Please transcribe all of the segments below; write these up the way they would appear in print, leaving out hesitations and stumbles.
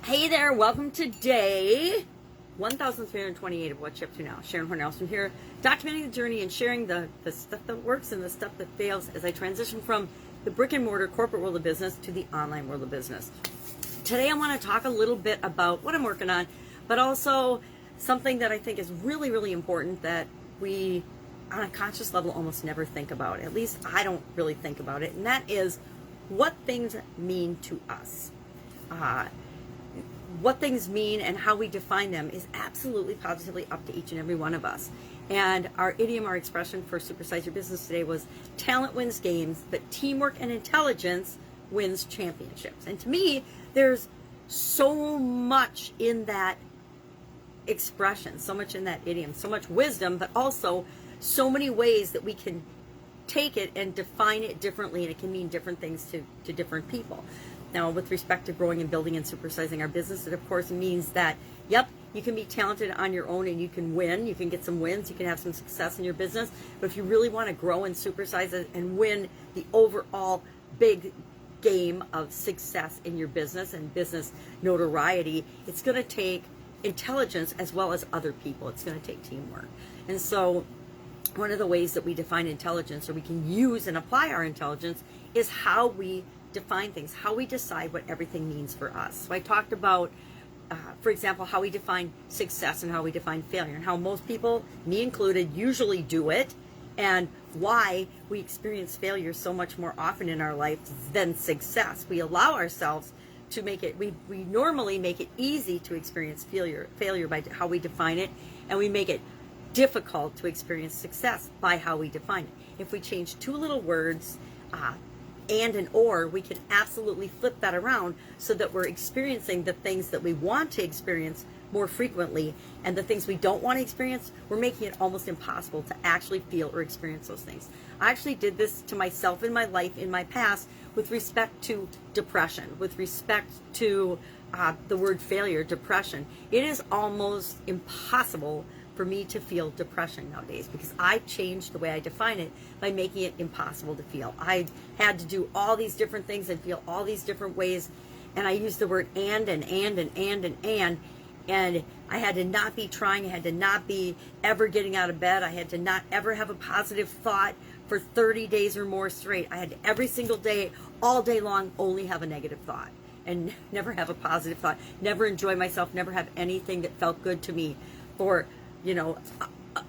Hey there, welcome to day 1328 of What's Up To Now. Sharon Horne-Ellstrom here, documenting the journey and sharing the stuff that works and the stuff that fails as I transition from the brick and mortar corporate world of business to the online world of business. Today I want to talk a little bit about what I'm working on, but also something that I think is really, really important that we, on a conscious level, almost never think about. At least I don't really think about it, and that is what things mean to us. What things mean and how we define them is absolutely positively up to each and every one of us. And our idiom, our expression for Supersize Your Business today was talent wins games, but teamwork and intelligence wins championships. And to me, there's so much in that expression, so much in that idiom, so much wisdom, but also so many ways that we can take it and define it differently, and it can mean different things to different people. Now, with respect to growing and building and supersizing our business, it of course means that, yep, you can be talented on your own and you can win. You can get some wins. You can have some success in your business. But if you really want to grow and supersize it and win the overall big game of success in your business and business notoriety, it's going to take intelligence as well as other people. It's going to take teamwork. And so one of the ways that we define intelligence, or we can use and apply our intelligence, is how we define things, how we decide what everything means for us. So I talked about, for example, how we define success and how we define failure, and how most people, me included, usually do it, and why we experience failure so much more often in our life than success. We allow ourselves to make it, we normally make it easy to experience failure by how we define it, and we make it difficult to experience success by how we define it. If we change two little words, and or, we can absolutely flip that around so that we're experiencing the things that we want to experience more frequently, and the things we don't want to experience, we're making it almost impossible to actually feel or experience those things. I actually did this to myself in my life, in my past, with respect to depression, with respect to the word failure, depression. It is almost impossible for me to feel depression nowadays, because I changed the way I define it by making it impossible to feel. I had to do all these different things and feel all these different ways, and I used the word and I had to not be trying, I had to not be ever getting out of bed, I had to not ever have a positive thought for 30 days or more straight. I had to every single day, all day long, only have a negative thought and never have a positive thought, never enjoy myself, never have anything that felt good to me for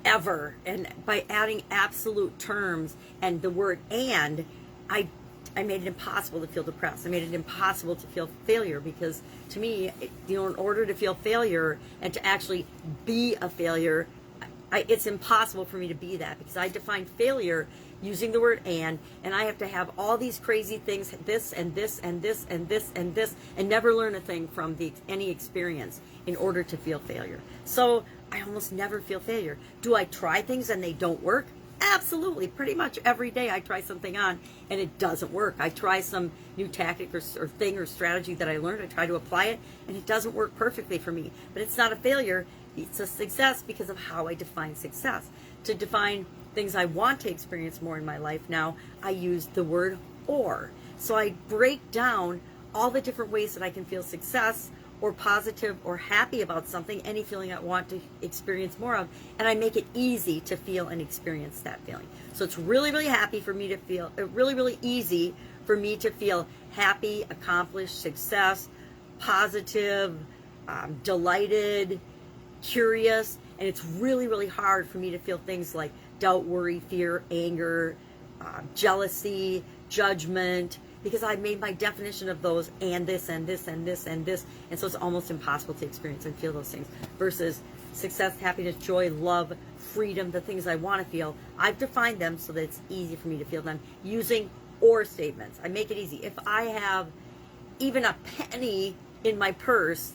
ever. And by adding absolute terms and the word and, I made it impossible to feel depressed. I made it impossible to feel failure, because to me, in order to feel failure and to actually be a failure, it's impossible for me to be that, because I define failure using the word and I have to have all these crazy things, this and this and this and this and this, and never learn a thing from any experience in order to feel failure. So I almost never feel failure. Do I try things and they don't work? Absolutely. Pretty much every day I try something on and it doesn't work. I try some new tactic or thing or strategy that I learned. I try to apply it and it doesn't work perfectly for me. But it's not a failure. It's a success because of how I define success. To define things I want to experience more in my life now, I use the word or. So I break down all the different ways that I can feel success or positive or happy about something, any feeling I want to experience more of, and I make it easy to feel and experience that feeling. So it's really, really happy for me to feel, really, really easy for me to feel happy, accomplished, success, positive, delighted, curious, and it's really, really hard for me to feel things like doubt, worry, fear, anger, jealousy, judgment, because I made my definition of those and this and this and this and this, and so it's almost impossible to experience and feel those things. Versus success, happiness, joy, love, freedom, the things I want to feel, I've defined them so that it's easy for me to feel them using or statements. I make it easy. If I have even a penny in my purse,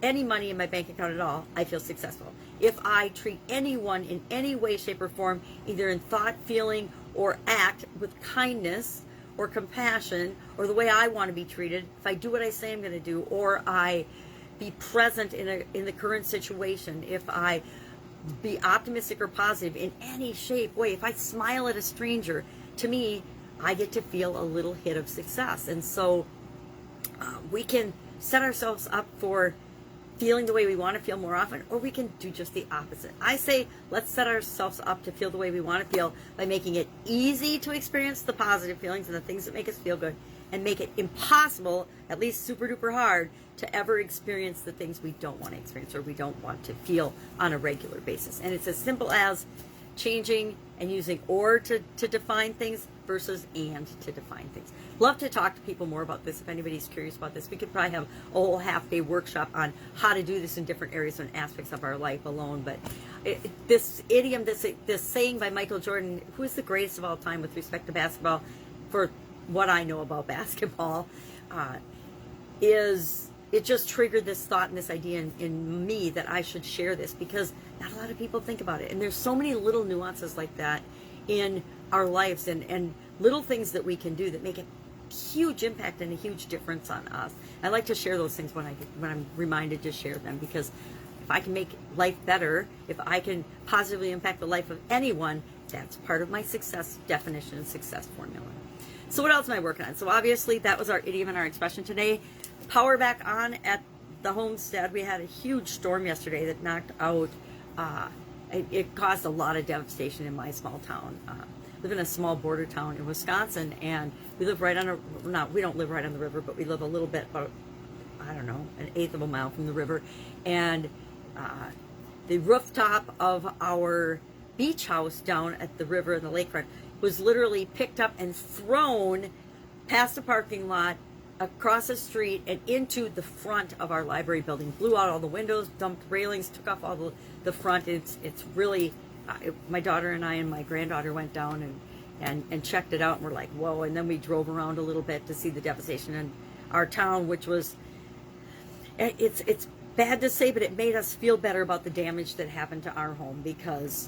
any money in my bank account at all, I feel successful. If I treat anyone in any way, shape, or form, either in thought, feeling, or act with kindness or compassion, or the way I want to be treated, if I do what I say I'm going to do, or I be present in the current situation, if I be optimistic or positive in any shape, way, if I smile at a stranger, to me, I get to feel a little hit of success. And so we can set ourselves up for feeling the way we want to feel more often, or we can do just the opposite. I say let's set ourselves up to feel the way we want to feel by making it easy to experience the positive feelings and the things that make us feel good, and make it impossible, at least super duper hard, to ever experience the things we don't want to experience or we don't want to feel on a regular basis. And it's as simple as changing and using or to define things versus and to define things. Love to talk to people more about this. If anybody's curious about this, we could probably have a whole half-day workshop on how to do this in different areas and aspects of our life alone. But this idiom, this saying by Michael Jordan, who is the greatest of all time with respect to basketball, for what I know about basketball, is it just triggered this thought and this idea in me that I should share this, because not a lot of people think about it. And there's so many little nuances like that in our lives, and little things that we can do that make a huge impact and a huge difference on us. I like to share those things when I'm reminded to share them, because if I can make life better, if I can positively impact the life of anyone, that's part of my success definition and success formula. So what else am I working on? So obviously that was our idiom and our expression today. Power back on at the homestead. We had a huge storm yesterday that knocked out, it caused a lot of devastation in my small town. Live in a small border town in Wisconsin, and we live right on we don't live right on the river, but we live a little bit, about, I don't know, an eighth of a mile from the river. And the rooftop of our beach house down at the river and the lakefront was literally picked up and thrown past the parking lot, across the street, and into the front of our library building. Blew out all the windows, dumped railings, took off all the front. It's really, my daughter and I and my granddaughter went down and checked it out, and we're like, whoa. And then we drove around a little bit to see the devastation in our town, which was, it's bad to say, but it made us feel better about the damage that happened to our home, because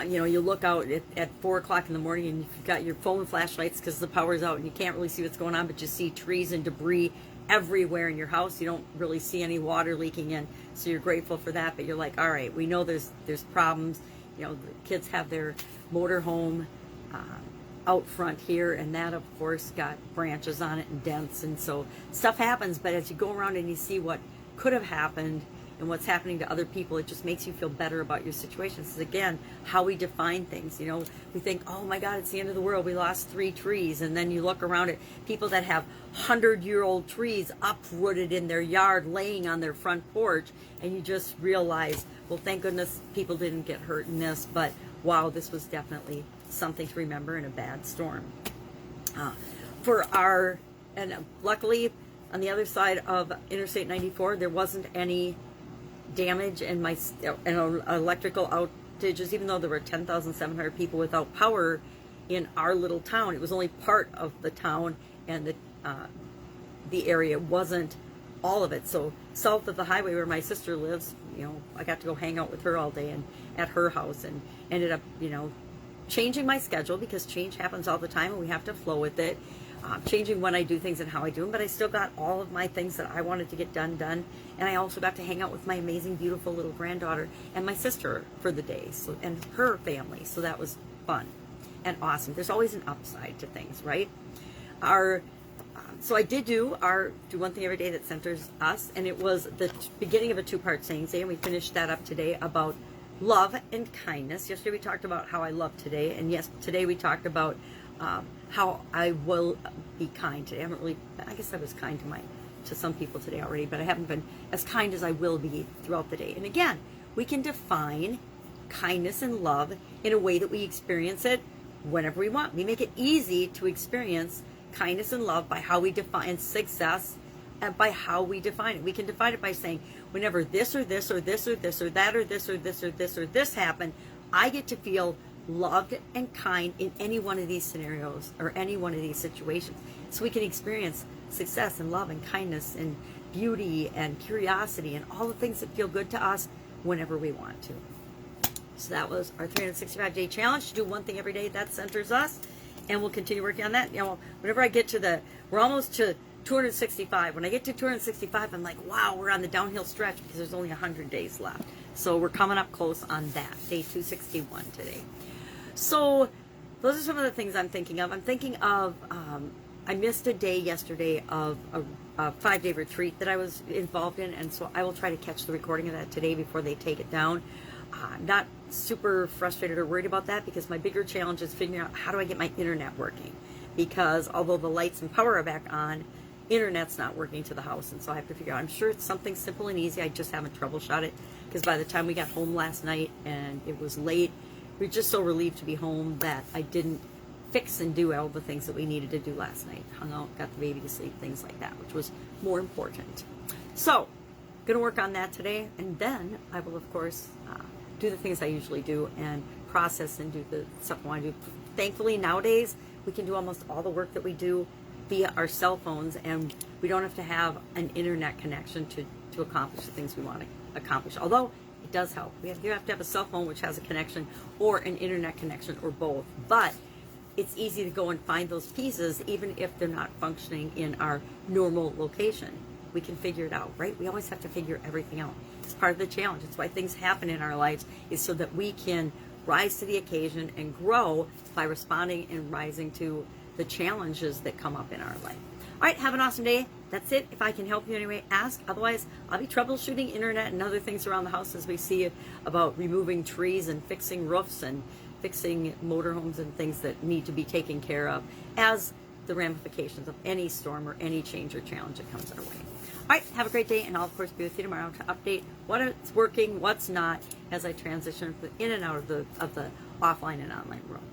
you look out at 4 o'clock in the morning and you've got your phone flashlights because the power's out and you can't really see what's going on, but you see trees and debris everywhere in your house. You don't really see any water leaking in, so you're grateful for that. But you're like, all right, we know there's problems. The kids have their motor home out front here, and that of course got branches on it and dents, and so stuff happens. But as you go around and you see what could have happened and what's happening to other people, it just makes you feel better about your situation. This is, again, how we define things. We think, oh my God, it's the end of the world. We lost 3 trees. And then you look around at people that have 100-year-old trees uprooted in their yard, laying on their front porch, and you just realize, well, thank goodness people didn't get hurt in this, but wow, this was definitely something to remember in a bad storm. And luckily, on the other side of Interstate 94, there wasn't any damage and electrical outages, even though there were 10,700 people without power in our little town. It was only part of the town, and the area wasn't all of it. So south of the highway where my sister lives, I got to go hang out with her all day and at her house, and ended up, changing my schedule, because change happens all the time and we have to flow with it. Changing when I do things and how I do them, but I still got all of my things that I wanted to get done. And I also got to hang out with my amazing, beautiful little granddaughter and my sister for the day, and her family. So that was fun and awesome. There's always an upside to things, right? So I did do one thing every day that centers us, and it was the beginning of a 2-part saying today, and we finished that up today about love and kindness. Yesterday we talked about how I love today, and today we talked about how I will be kind today. I guess I was kind to some people today already, but I haven't been as kind as I will be throughout the day. And again, we can define kindness and love in a way that we experience it whenever we want. We make it easy to experience kindness and love by how we define success, and by how we define it. We can define it by saying, whenever this or this or this or this or that or this or this or this or this happen, I get to feel loved and kind in any one of these scenarios or any one of these situations. So we can experience success and love and kindness and beauty and curiosity and all the things that feel good to us whenever we want to. So that was our 365-day challenge, to do one thing every day that centers us, and we'll continue working on that. Whenever I get to we're almost to 265. When I get to 265, I'm like, wow, we're on the downhill stretch, because there's only 100 days left. So we're coming up close on that, day 261 today. So those are some of the things I'm thinking of. I'm thinking of, I missed a day yesterday of a 5-day retreat that I was involved in, and so I will try to catch the recording of that today before they take it down. I'm not super frustrated or worried about that, because my bigger challenge is figuring out how do I get my internet working, because although the lights and power are back on, internet's not working to the house, and so I have to figure out. I'm sure it's something simple and easy. I just haven't troubleshot it, because by the time we got home last night and it was late, we were just so relieved to be home that I didn't fix and do all the things that we needed to do last night. Hung out, got the baby to sleep, things like that, which was more important. So, gonna work on that today, and then I will, of course, do the things I usually do and process and do the stuff I want to do. Thankfully, nowadays, we can do almost all the work that we do via our cell phones, and we don't have to have an internet connection to accomplish the things we want to accomplish. Although, it does help. You have to have a cell phone which has a connection, or an internet connection, or both. But it's easy to go and find those pieces even if they're not functioning in our normal location. We can figure it out, right? We always have to figure everything out. It's part of the challenge. It's why things happen in our lives, is so that we can rise to the occasion and grow by responding and rising to the challenges that come up in our life. All right, have an awesome day. That's it. If I can help you in any way, ask. Otherwise, I'll be troubleshooting internet and other things around the house as we see about removing trees and fixing roofs and fixing motorhomes and things that need to be taken care of as the ramifications of any storm or any change or challenge that comes our way. All right, have a great day, and I'll, of course, be with you tomorrow to update what's working, what's not, as I transition in and out of the offline and online world.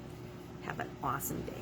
Have an awesome day.